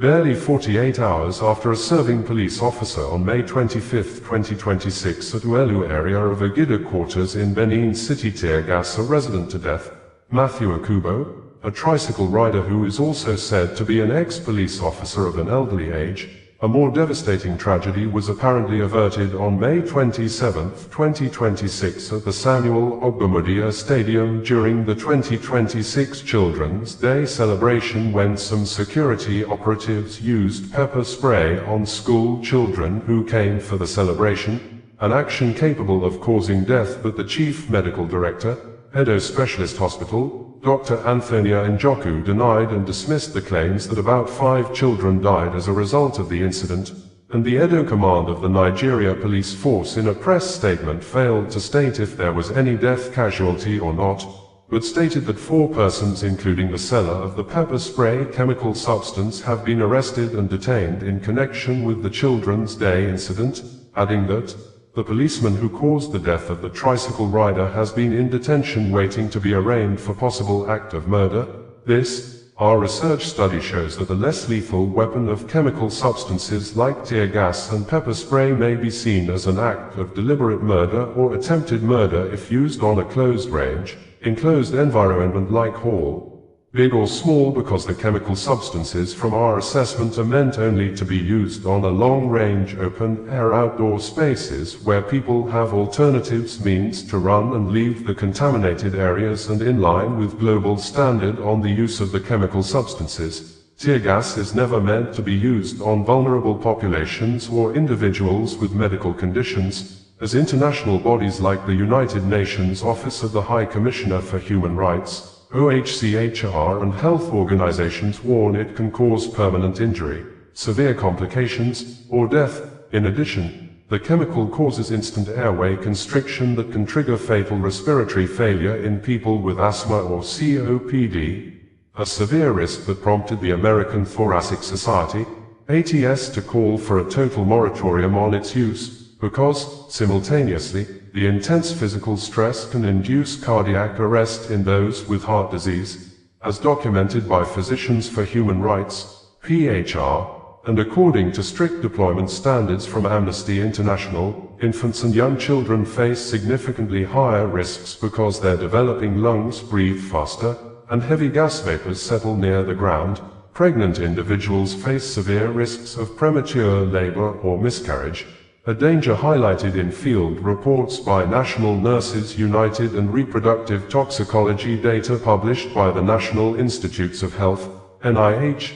Barely 48 hours after a serving police officer on May 25, 2026 at Uwelu area of Ogida quarters in Benin City tear gas a resident to death, Matthew Akubo, a tricycle rider who is also said to be an ex-police officer of an elderly age. A more devastating tragedy was apparently averted on May 27, 2026 at the Samuel Ogbemudia Stadium during the 2026 Children's Day celebration when some security operatives used pepper spray on school children who came for the celebration, an action capable of causing death, but the chief medical director, Edo Specialist Hospital, Dr. Anthonia Njoku denied and dismissed the claims that about 5 children died as a result of the incident, and the Edo Command of the Nigeria police force in a press statement failed to state if there was any death casualty or not, but stated that 4 persons including the seller of the pepper spray chemical substance have been arrested and detained in connection with the Children's Day incident, adding that the policeman who caused the death of the tricycle rider has been in detention waiting to be arraigned for possible act of murder. Our research study shows that a less lethal weapon of chemical substances like tear gas and pepper spray may be seen as an act of deliberate murder or attempted murder if used on a closed range, enclosed environment like hall, big or small, because the chemical substances from our assessment are meant only to be used on a long-range open-air outdoor spaces where people have alternatives means to run and leave the contaminated areas, and in line with global standard on the use of the chemical substances. Tear gas is never meant to be used on vulnerable populations or individuals with medical conditions, as international bodies like the United Nations Office of the High Commissioner for Human Rights, OHCHR, and health organizations warn it can cause permanent injury, severe complications, or death. In addition, the chemical causes instant airway constriction that can trigger fatal respiratory failure in people with asthma or COPD, a severe risk that prompted the American Thoracic Society, ATS, to call for a total moratorium on its use, because, simultaneously, the intense physical stress can induce cardiac arrest in those with heart disease, as documented by Physicians for Human Rights, PHR, and according to strict deployment standards from Amnesty International, infants and young children face significantly higher risks because their developing lungs breathe faster, and heavy gas vapors settle near the ground. Pregnant individuals face severe risks of premature labor or miscarriage, a danger highlighted in field reports by National Nurses United and reproductive toxicology data published by the National Institutes of Health, NIH.